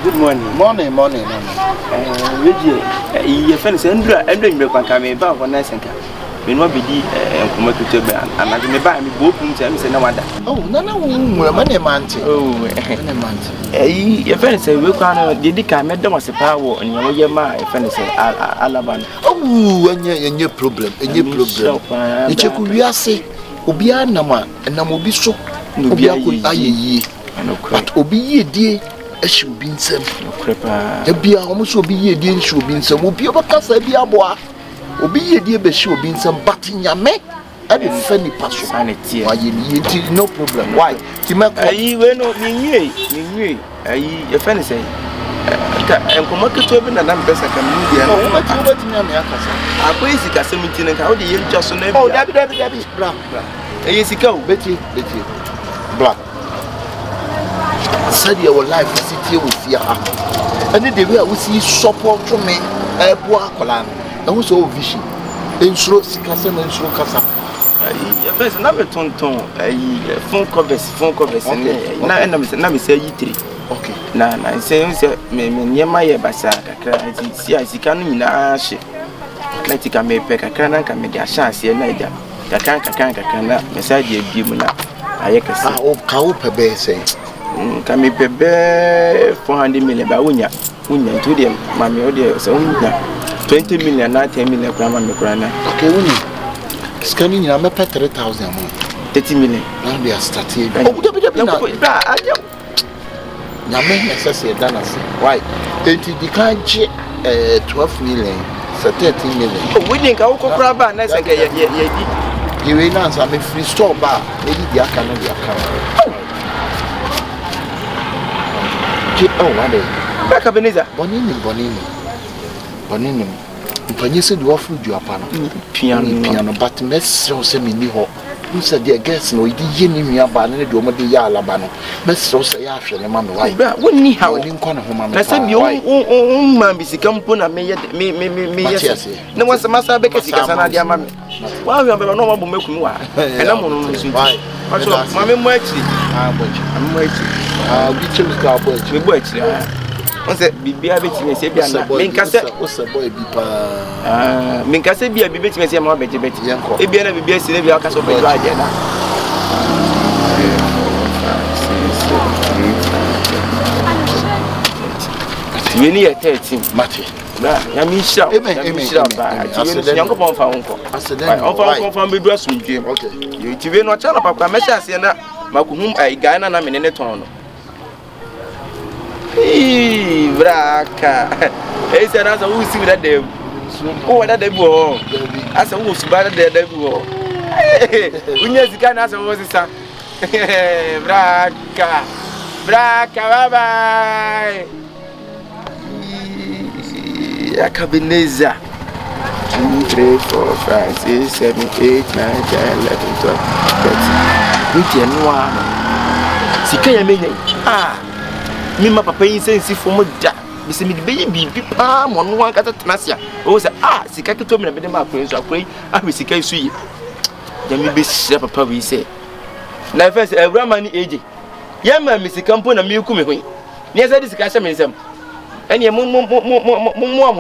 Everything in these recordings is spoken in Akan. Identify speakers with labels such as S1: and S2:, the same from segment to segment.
S1: Good morning.
S2: Morning.
S1: Your friends and doing the Pancame about 1 night. We not be and come to table and I may buy me both and no wonder.
S2: Oh, no, money man.
S1: Oh, your friends say we can't did I met them as a power and your my friends say Alabama.
S2: Oh, and your problem, and your problem. The Checuria say, Obia Nama, and Namobiso, Obia could aye, but Obi dear. Should be some crepper. The beer almost will be a dear should be some will be over Casa Biaboa. Will be a dear be should be some batting ya me. I be funny passion. Sanity. Why you no problem. Why? You
S1: went on me. Your friend say, I'm come to open and I'm best I can move here. Oh, what you I praise it as 17 and how do you just on every Debbie Black. Yes, you go, Betty, Black. Said your life is here with your heart. And the way I will see support to me, a bois colan, and also vision. Insuro Casam and Sro Casa. Your first number ton, phone covers, and now say you 3. Okay. Now, I say, near my basa, see, I see cannon ship. Let it may pick a cannon, can make a chance, and I can't, message you, Gimuna. I can say, oh, cow per say. Can me pay 400 million by Unya to them, Mammy, or so 20 million, not 10 million, Grandma Macrana. Okay, Unya. Scanning, I'm a pet 3,000 more. 30 million. Now they are starting. Yaman necessary done us. Why? 80 decline 12 million, so 13 million. Oh, we didn't go grab a nice again. You will answer a free store bar, maybe the account. Oh, one day. Back up in Bonini. When you said you offered your piano, but let's so send me ho. Who said, dear guest, no, you didn't me about any doma de Yalabano. Let's so say after the man. Why? Wouldn't he have in corner home? I said, you own man be compuna me. No one's a master because he has an idea, mammy. Why we have a normal Mumu? And I'm on why? Mammy, I'm waiting. We choose cowboys. We watch. Once it be a bit, Mincassa, what's a boy? Mincassa be a bit, Messia, more better. It be a bit, Sylvia Castle by Diana. You need a 13, Matty. I mean, shout, young upon Faunco. I said, I'm from the dressing room. Okay, you TV no channel, Papa Messias, and Macum, I Ghana, and I'm in a town. Braca. He said, as I will see that day. Oh, that they were. As I was bad, they were. When you can answer, was it, sir? Braca. Bye bye. Cabineza 2, 3, 4, 5, 6, 7, 8, 9, 10, 11, 12, 13. Which you know? Sikaya me papa yi sensi fomo da be se me be bibi pa mo no wan kata tenasia o se sika keto me na be de ma akwen so akwen sika isu yi ya me be sira papa we se na first everyman ni age ya ma me sika mpo na me ku me ho ni esa di sika sha me nsam ene mo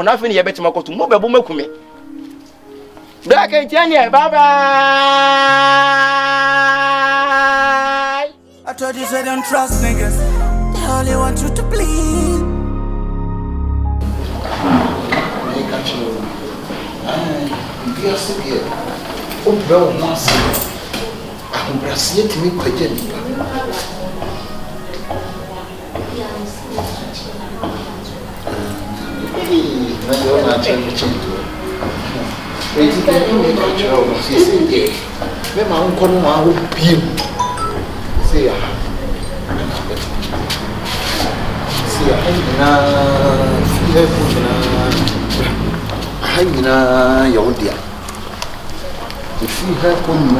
S1: na fe ne ye betima koto mo be bo maku me black and bye bye.
S3: I told you say don't trust niggas. They only want you to bleed.
S2: Haina yodia. If you have one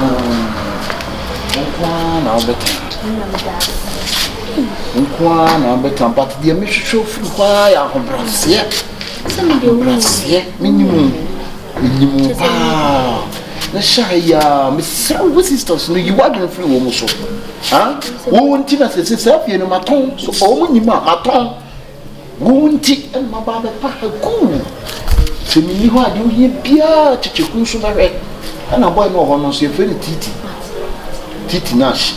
S2: better, but the mission show fire on Brassier. Minimum. na shaya me several sisters no you want free wo so ha wo nti na se afie no maton so o mu nyima maton wo nti en ma ba pa ku se mi ni ho ade wo ye bia chicheku so na hwe ana boy no ho no so e fe ni titi nash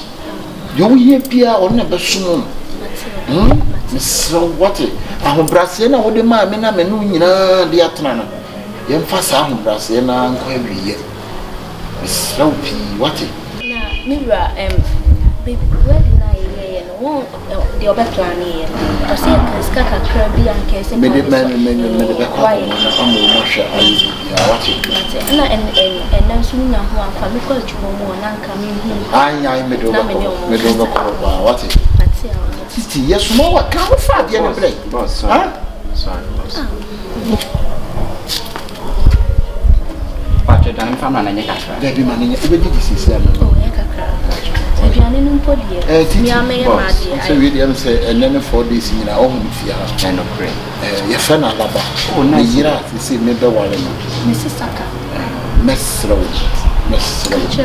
S2: yo ye bia o na be so no Mr. What? Brassie na wode ma me na me no nyina de atena no. Ye mfa sa brassie na nko awiye. Mr. What?
S4: Na mira baby where did I hear no the other plan here. I say kaska kakra bi anke se
S2: me de be ko na amu mo hwe ayi ya what?
S4: Na en so na ho afa me ko chumo mo na nka me hu.
S2: Ai me do ko ba what? Titi, yes, more can we find the other break?
S5: Boss, sorry. Sorry, boss. But you don't find an extra.
S2: There be money, everybody is here.
S4: Oh, yeah, if you are in Podia, me, I may have
S2: so we didn't say, and then 4 days in our own fear.
S5: And of pray.
S2: Your friend Alaba, oh, nice, you see, maybe one,
S4: Mrs. Saka,
S2: Miss Roach, Miss Roach.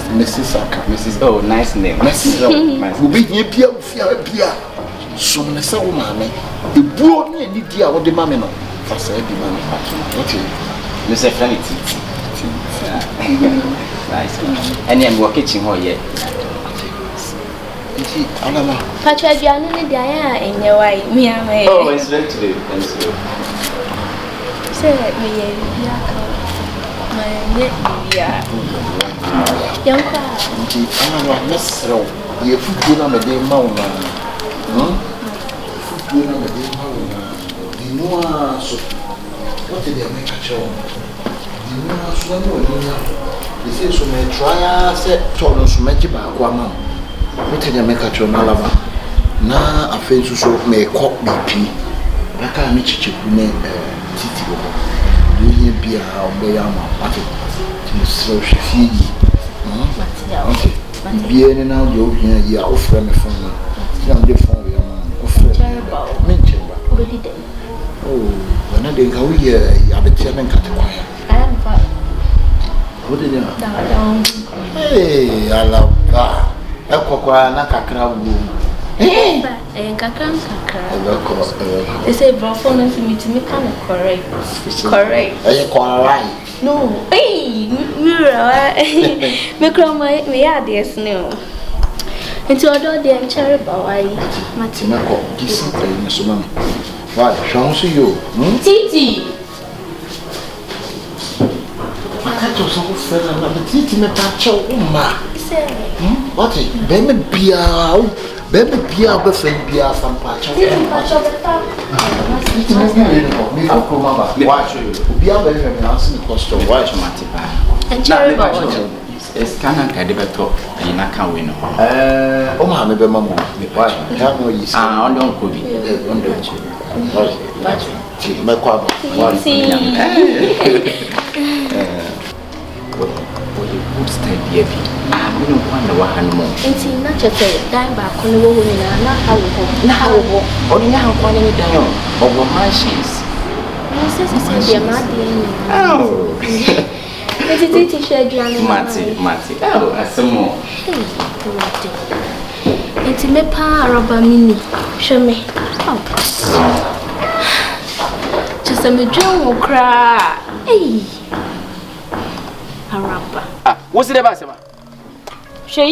S2: Mrs. Saka,
S5: Mrs. Oh, nice name.
S2: Mrs. Roach, who be here, Pia, so Mr. Woman, the broad idea what the mammy no, for said the man. Okay,
S5: Mr. Franity. Nice. And then we're kitchen hall yet.
S4: Patrick, you are in the eye in your way. Me, I may.
S5: Oh, it's very today. Thanks you.
S4: Say, me, yeah. Young crowd.
S2: Miss Rowe, you put on the day mountain. Put on the day mountain. The more so. What did they make a show? The more so, they say so may try, said Thomas Magic Aquaman. What did they make a show? Malava. Now a face so may cock me pee. I can't meet you, Titi. Do you be a Bayama? So she feed. Okay. Bien and now you're here, you are offering a phone. I'm the phone, your man. Oh, when I didn't go here, you have a chairman cut wire.
S4: I am fine.
S2: What did you know?
S4: Down.
S2: Hey, I love that. A cocoa, not a crowd. Eh?
S4: And Kakam. They say, Brophone to me to make kind of correct. Correct.
S2: Are you quite right?
S4: No, hey, me crown me are dear snow. And to other dear cherry boy,
S2: Matina, this is Miss Mamma. Why, shall see you?
S4: Titi.
S2: I can't do so fair, but Titi, me touch your what? Baby, be our friend, be our some patch. Watch you. Be our very answer the question. Watch Matipa.
S4: And cherry
S5: it's canon Cadibato, and I can't win.
S2: Oh, my baby, mamma. Why? Have no use.
S5: I don't could be.
S2: My quabble.
S5: Good stay, baby. I don't wonder what animal.
S4: And see, not just a dime back on the woman, and not how
S5: only now calling it down over my shoes.
S4: Oh, it's a shade,
S5: Matty. Oh, I some more.
S4: It's a me pa rubber mini. Show me. Just a me drum will cry. Hey, a rubber.
S5: What's it about?
S6: She and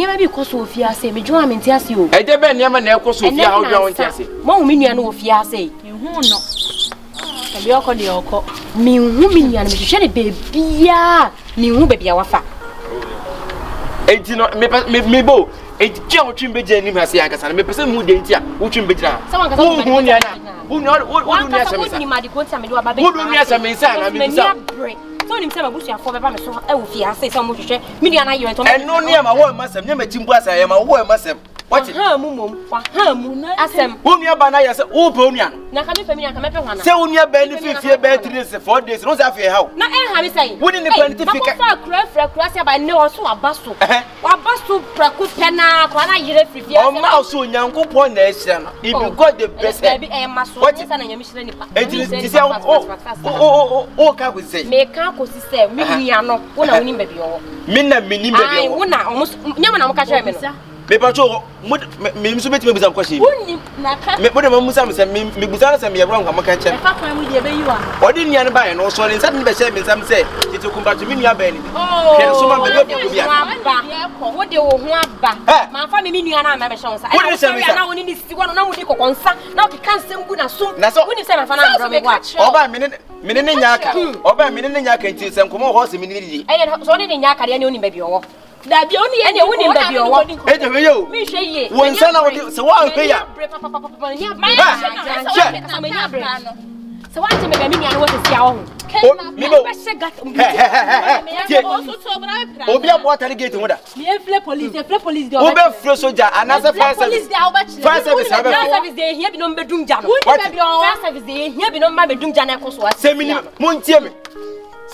S6: you may be cause of Fiase, me draw me tears you.
S5: I didn't never know cause of how you want to say.
S6: Mommy, no Fiase. You won't know. And the Oko the Oko. Me, woman, and Michelle, baby, ya. Me, baby, our fat.
S5: It did not me bo. It can't trim be Jenny Masiakas and me person who didn't ya, which in Bidra. Someone who not what do you so him say mabusu afọ beba me so e wo fi ase say mo hwehwe me dia na yere to
S1: eno ne ma wo masem ne matimbu asa ya ma wo masem
S6: wati ha mu mom wa ha mu asem
S1: wonu aba na ya se wo pe onu an
S6: na ka me fa mi an ka me pe hwana
S1: se wonu aba ni fifie be 3 days 4 days no say afie how
S6: na en ha me say
S1: woni ni kwani ti fika
S6: fa kura se aba ne o so aba so so praku pena kwa na yire frifia
S5: o ma so nyankopon na ehia no if you got the best
S6: baby e ma so ni sa na nyamishire nipa
S5: ti say o ka ko say
S6: me ka ko si say me nua no wo na woni baby o
S5: me na menim baby o
S6: wo na nyama na mo ka kire me no
S5: me pa cho me mso beti me buza kwashim
S6: woni na ka
S5: me bode mamusa me say me buza na say me yebra nka maka kire
S6: e fa kwan mu de be yiwa
S5: odi nua ne bae no so ne nsa ne be share me nsam say tete kumba to me nua bae ni kire so ma be bi bia
S6: wo de wo ho aba ma fa me nua na ma be shon sa e na woni ni si wo na wodi kokonsa na o ka nsem gu na so woni se ma fa na bro me wa
S5: oba me ne nyaaka oba me ne nyaaka nti se nkomo ho se me ni di
S6: e so ne nyaaka de ne oni ba bi owo da bi oni e ne woni ba bi owo
S5: e je we yo
S6: mi hwe ye
S5: won sa na wodi se wa hwe ya
S6: so what me be me nua no wo se sia wo
S5: mi bo obi abo tare gate ngoda
S6: me enfle police de
S5: obi flo soja anase fire service fire service
S6: de hia bi no mbedum ja no fire service de hia bi no mba bedum ja na ekoso wa
S5: se mini montie me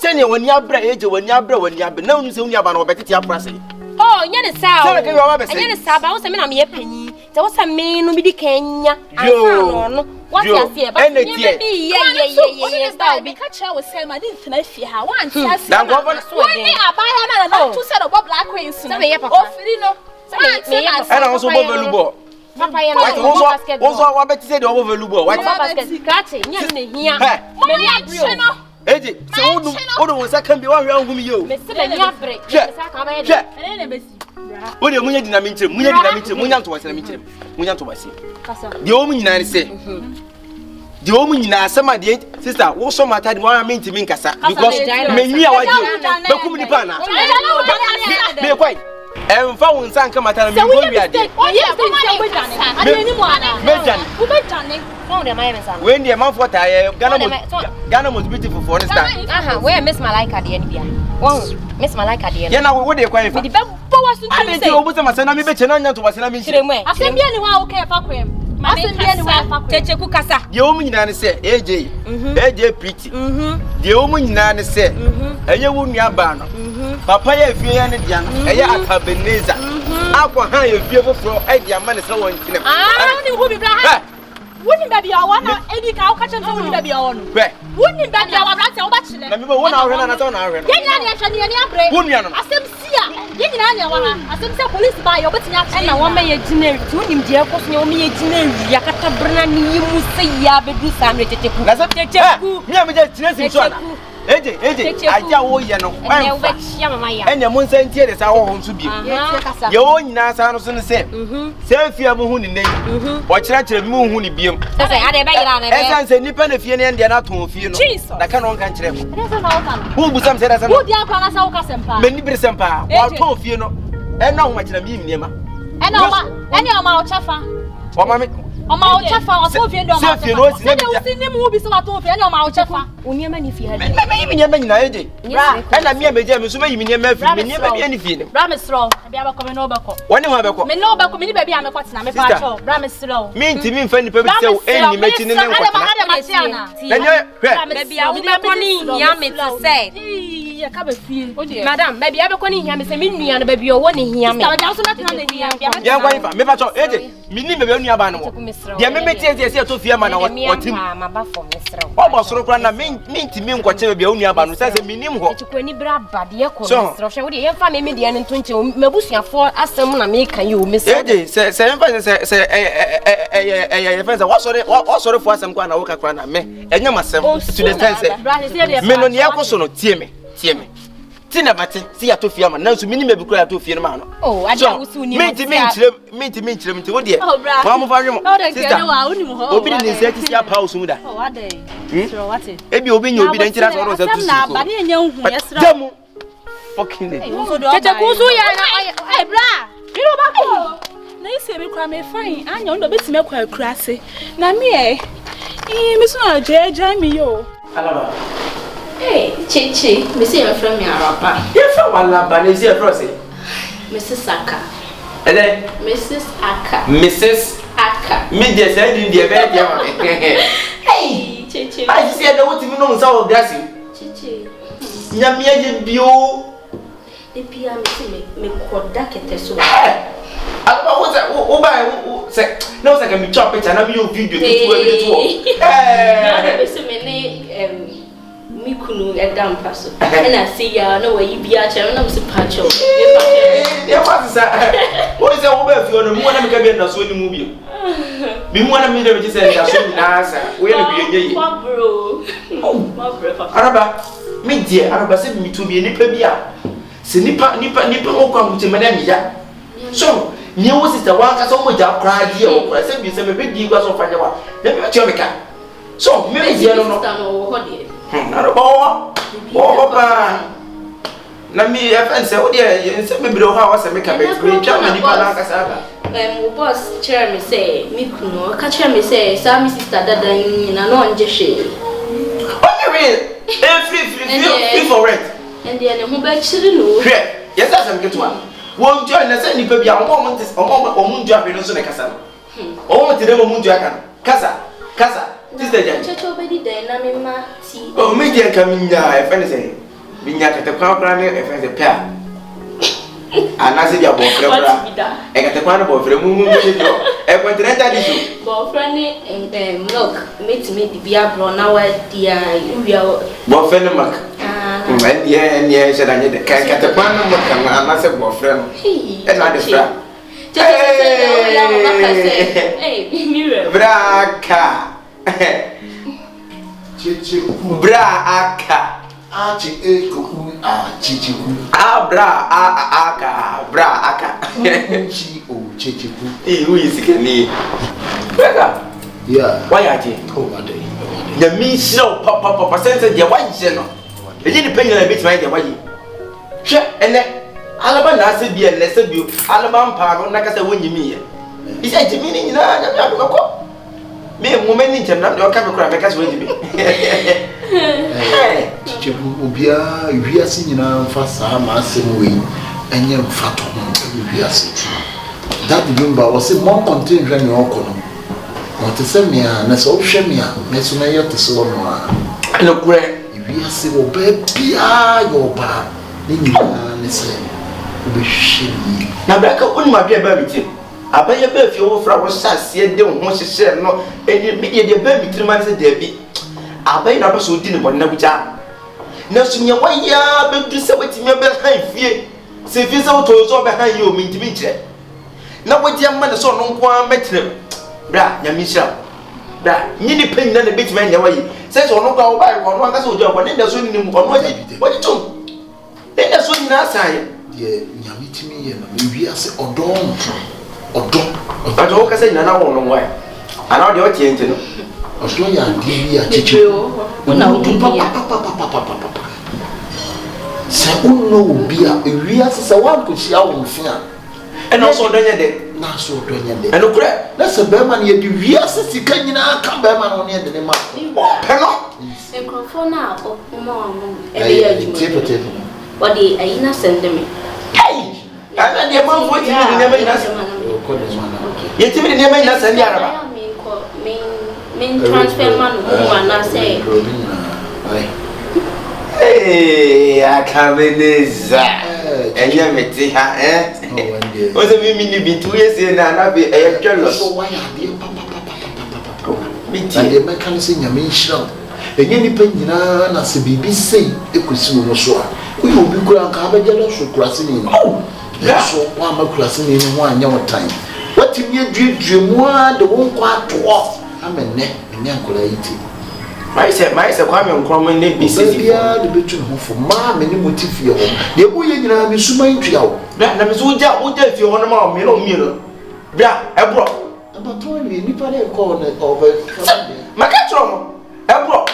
S5: se ne woni abra eje woni abra na unu se uni aba na obetete apra se
S6: oh nya ne sa
S5: se ke wa be se
S6: nya ne sa ba wo se me na me ye panyi te wo se me no bi di kenya ansa no what you see ba nya bi ye
S4: style bi ka cha wo se ma di ntena fie ha wan ti ase
S5: na go
S4: woni abaya na na tu se do black queens no o firi no
S6: me ye papa
S5: era so bo velubo
S6: papa ye na
S5: basket wo so wa betete de bo velubo what
S6: basket kati nya ne hia
S4: me ya brio
S5: eje se wodo won sa kan bi wa hwe ahum ye o
S6: me se be nya bre me sa ka ba ye de
S4: ene ne besi
S5: wode munya dina minchire munya nto wasena minchire munya nto wasi
S6: kasa
S5: de o munyina ne se de o munyina asema de sister wo so mata de wa minti min kasa because menyi a waje bekum ni pa na me kwai emfa won san ka mata na me go wi ade when the man for tie Ghana most beautiful for understand
S6: where Miss Malaika de ni bia won Miss Malaika de
S5: ya na wo de kwai fa
S6: me de bo wasu
S5: ade ti obusa masana me be chena nya to wasena me chire
S4: asem bia ni wa wo ka fa kwem asem bia ni wa fa kwem
S6: teche ku kasa
S5: de o munyina ne se AJ pretty de o munyina ne se enye wo nua ba no papa ya fie ya ne dia no eye akabeneza akwa han ya fie foforo e dia ma ne se won kinem
S4: ni hu bi bra ha woni baby awo na edi ka wo ka che woni baby awo no woni baby awo bra se wo ba chile
S5: na me bo wona ahwe na ta wona ahwe no
S4: ye nyina ne ahwe ne ne abre
S5: wonu no
S4: asem sia ye nyina ne wa ha asem sia police ba ye obetinya chile
S6: na wo ma ye gina tu nim je ko so ne wo ma ye gina ya kata brana ni yimu se ya bedu sam tete ku
S5: tete ku mi am je tire sim so ana eje aja wo ye no
S6: ene wo bechia mama ya
S5: ene mo nsan tie de sa wo ho nso bi ye wo nyina sa no so ne se fia mo hu ni nei wo kire mi mo hu ni biem
S6: se ade ba yira na be
S5: esan se nipa na fie ne ndie na ton fie no da ka no nkan kire mo wo bu sam se da sa
S4: wo dia kwa na sa wo ka sempa
S5: me ni bere sempa wo ton fie no ena ho ma kire mi ni ma
S4: ena ma o chafa
S5: o ma me
S4: Oma o chafa o so fie ndo ma. Se de usi ni mu bi so wato fie ndo ma o chafa.
S6: Oni ma ni fie ha.
S5: Me yimi ni ma nyina eje. Ena me meje me so me yimi ni ma fi me ni ba bi ani fie ni.
S4: Bra me sro. Bia ba ko me no ba ko.
S5: Woni ho ba ko.
S4: Me no ba ko me ni ba bi am ko tena me pa cho. Bra me sro.
S5: Me nti mi mfa ni pa bi se o enyi mechi ni ne nkotena. Enye hwe.
S6: Baby a wo be ko ni hia me to say.
S4: Ya ka ba fie.
S6: Madam, baby a be ko ni hia me se me nua no baby o wo ni hia me.
S4: Ya so na tena ni hia.
S5: Ya kwa ifa me pa cho eje. Mi ni me be nua ba no. Dia me mechi se to fie ma na wotim
S6: ma ba for misro
S5: o bo soro kra na minti mi nkwache bia onu aba no se minim ho
S6: echikwani bra bade ye ko misro hwe wo de ye fa me de ne ntonche mabusuafo asem na me kan ye o misro
S5: eje se emfa se ye fa se wo soro fo asem kwa na wo kakra na me enya masem to the sense me no ne yakoso no tie me tina bate si ya to fie ma nanso minim bi kura ya to fie ma no
S6: oh aja wusu ni
S5: minti minchirem ti wo de wa mo fa hwemo sister obi ni se ti sia pa osu mu da
S4: oh ade sro wate
S5: ebi obi nya obi da nchira so ro se tu
S4: na ba ne nya hu yesra
S5: jamu fucking day
S6: tete kusu ya na
S4: bra biro ba ko na ise mi kura me fine anya ndo betime kwa akura se na me mi so na jeja mi yo
S5: alaba
S7: Chichi, Missy and from your papa.
S5: You from Alaba, is your frosty?
S7: Mrs. Aka.
S5: And then
S7: Mrs. Aka.
S5: Mrs.
S7: Aka.
S5: Me just said in the bed. Hey,
S7: Chichi.
S5: I said, I want to know some of that.
S7: Chichi.
S5: Yamia, you.
S7: Epia me koda kete so.
S5: Alaba wo say no say can me chop it and am you video to
S7: Be say me mi kunu edam paso. Na say ya no we bia che na me pacho.
S5: Ya what say? Wo say wo ba fi ono mu na me ka bi na so ni mu bi. Me mu na me dey be say ya so ni na asa. Wo ya bi enye yi.
S7: Ma bro.
S5: Araba me die araba say me to bi ni pa bi a. Se nipa o kwa muti me na me ya. So ni wo sister wa ka so mo ja kra die o kra se bi se me be di gwa so fa je wa. Na me che me ka. So me die no. Araba o ba. Na mi e fa se wo die se me bi do ha wa se me ka be twa me nipa na ka sa ba.
S7: Boss chair me say me kuno ka chair me say sa mi sister dada nyina no nje hwe.
S5: Oh me free for rent.
S7: And the animal back to the no.
S5: Yes, I'm get one. Won't join us any baby. I want this on job in Osuna Casa. Oh, to them on Jacan. Casa. This is the church already there. Oh, media coming there. If anything, being at the power planner, if I pair. And I said, your boyfriend, I got the one about the moon. I went to that issue. Boyfriend and milk made me the beer brown now. Dear, you are boyfriend. Yeah, said I need the cat at the one and I said, boyfriend. And I describe. Hey, Braka. Braka.
S2: Achi eko chichiku.
S5: Bra aka.
S2: Chi o chichiku.
S5: Who is it? Yeah. Why are you?
S2: Oh, my day.
S5: The me show papa sense the white general. The independent a bit my the way. Sure, and then Alabama said be a lesser view. Alabama power, like I said, when you mean. He said to me, me a woman in terms of your camera because when you be.
S2: Ubia, we are seeing for some massive way and young fat on. That number was a more contained than your column. What to send me a Nassau Shemia, Messumaya to Solomon.
S5: I look great.
S2: We are civil baby, your bar. Then you say, be shimmy.
S5: Now, back up on my beer baby. I buy a baby over for our sass, yet don't want to share no, and you be a baby 3 months a day. I buy an episode dinner, but no job. Now, so you why ya, but to say what you may behind fear. Say, if you out to behind you, mean to be checked. Now, what your man so long one metre. Bra, Yamisha. Bra, you pay none a bit man away. Says or no go by one that's all job, and then there's only one. What you do? Then that's what you are saying.
S2: Yeah, Yamitimi, and we are say, or don't.
S5: But all can say, no one why. I know the audience.
S2: Or so you are teaching. Say, oh no, beer, we are so one could see our fear. And also, then not so doing it. And look, that's a Berman, yet you hear Sissy can you now come Berman on the end of the month.
S7: What the Aina send me?
S5: Hey! And then the amount what you never you never send Yaraba.
S7: Main transfer man who and I say.
S5: Hey, I come in this. And you may see her, eh? Was a minute be 2 years in and I'll be a jealous.
S2: So why are they papa? And the mechanism you mean shout. Again, the penny as a BBC, it could see no so. We will be good and have a jealous of crossing in. Oh, that's so one more crossing in 1 year time. What in your dream, one the won't quite walk. I'm a neck and uncle 80. My son, come and be the bedroom for mamma and motive for your home. The boy in a Missuma trio. That is what if you want a mirror. Bra, I brought. About 20 nipper corner over my catch. I brought.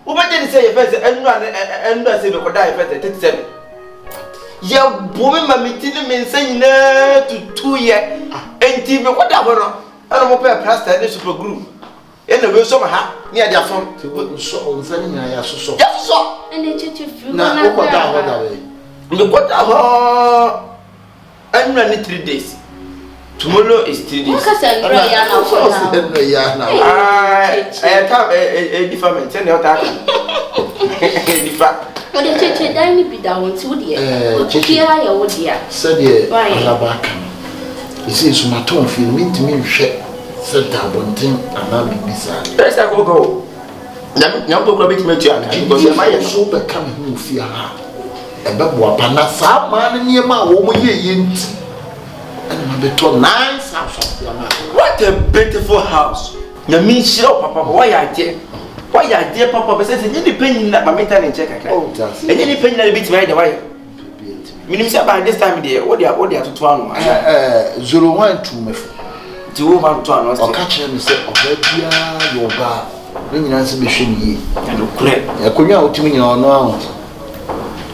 S2: Who didn't say a person and I say, but die at 37. Your woman, my meeting means saying to 2 years and TV, whatever. I don't want to plaster this super group. And the will ha near their phone to go so sending I so. Yes, so.
S7: And the church of you.
S5: Now, what that way? Look what and run 3 days. Tomorrow is 3 days.
S7: What can I
S5: Different. Tell you that. Different.
S7: But the church didn't be down to the here, you would dear.
S2: Said ye, Alabaka. You see, so my tongue feel mean to me, shit. Said that one thing, and I'll be beside.
S5: Let's go. Now go a bit mature because I
S2: so become who fear her. And that wapana, some man near my woman, ye and my beton 9 house.
S5: What a beautiful house. You mean, show Papa, why I did? Why I dear Papa says any penny that my mental in check. And any penny that beats my way. Minister by this time, dear, what they are to 01
S2: to me.
S5: 2
S2: or catch him and say, oh, baby, your bar. Bring an answer machine ye.
S5: And look great.
S2: I couldn't out to me on no.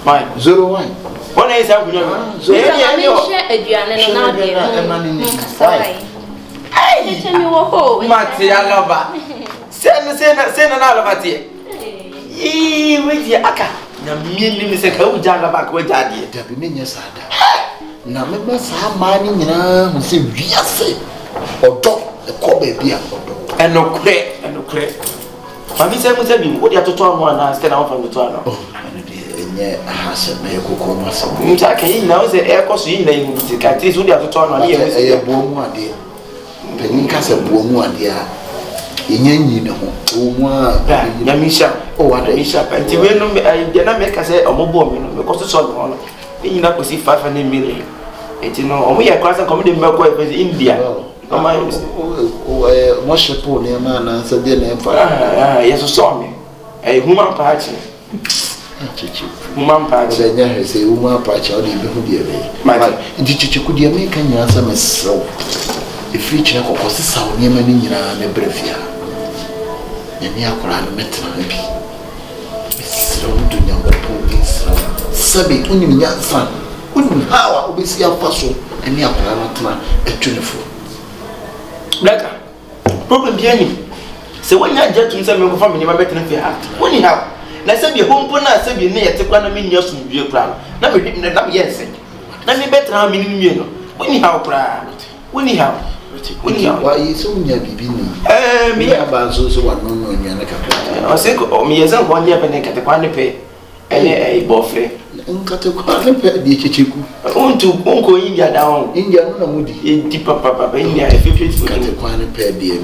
S2: My 01.
S5: What is that? Send another Matty. Ye with your aka. Now, me, Miss Kaujanga back with Daddy.
S2: Yes, now, remember some mining in a say, or dog, the cobby beer,
S5: and no crack, and no crack. But Miss Emerson, what you have to turn one and stand out from the turn. Oh, and yet, I has a miracle commerce. Mutaki now is the air cost in the cat is what you have to turn on here. A boom one dear. Peninkas a boom one dear. You know, Yamisha, oh, what a bishop, and you will not make us a mobile because it's all on. You know, we see 500 million. And you know, we are cross and coming in India. Oh, much a poor near man answered the name for yes, you saw me. A woman party. Woman party, and I say, woman party, I'll leave you. My did you could you make any answer myself? If you check or was the sound near many in a brevia. Yaniakoran metrabi. Slow to your police. Sabi, only young son. Wouldn't how we see a puzzle and Yakoran a 24. Blacker. Problem behind so when you get to some family, my better than when you have. Now, say your home puna, say you near to one million years to be a crown. Now, we didn't have yes. Let me better how many million. When you have proud. When you have. Why is so near beginning? Me about so one no I say, oh, me as a 1 year and at the quantity pay a boffle. Uncut a quantity pay the chichiku. To Uncle India down, India, no moody, deeper papa, India, if you cut a quantity pay the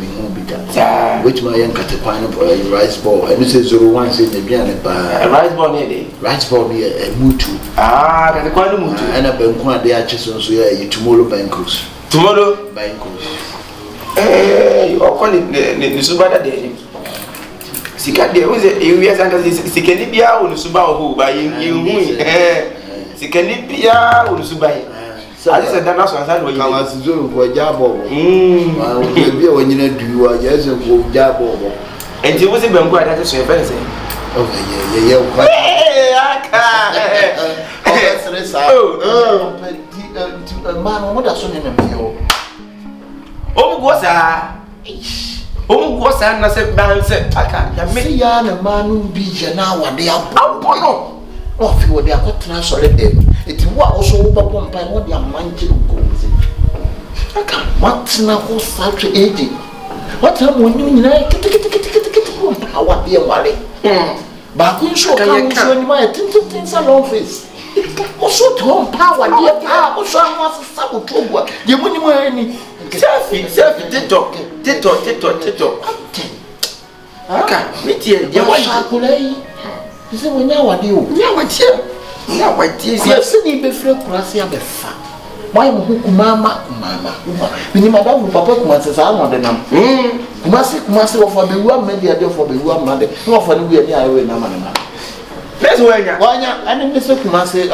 S5: which my young cut a quantity rice ball, and this is 01 in the piano by rice ball near rice ball near a mutu. Ah, the quantity mutu, and a banquet de arches on so you tomorrow bankers. Tomorrow, bankers. You are calling the Subada Day. Sikadi was a years and Sikanibia or Suba who by you. Sikanibia or Subai. So I said, that's what I said. When I was doing for Jabo. When you do, I guess, for Jabo. And you was a banquet at the same person. Okay, yeah. Man, what does on in a meal? Oh, was I said, Balance, I can't make yarn a man who be now and they are no. Off you, they are got translated them. It was also over by what they are managing goes. I can't want now who's such aging. What time when you like what dear Wally? But you show my things along face. Also, Tom Power, dear Power, so I was a saboteur. You wouldn't wear any selfie, Tito. Okay, meet you, dear Wally. Is it when now I do? Now I tell. Now I tell you, sitting before Gracia Befa. Why, Mama. When you madame Papa says, I want the number. Must for the one media for the one mother, not for the way I will number. Let's wait. Why not? I didn't miss it. Must I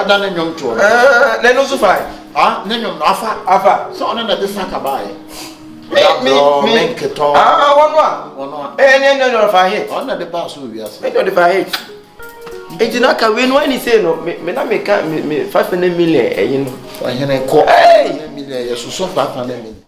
S5: done a young tour. Then also fine. Ah, then you're offer. So on another sack by. Me, one. And then if I hate. Under the pass will be as if I hate. It did not win when he said, no, me not make me 500 million, you know. I call 500 million, so 500 million.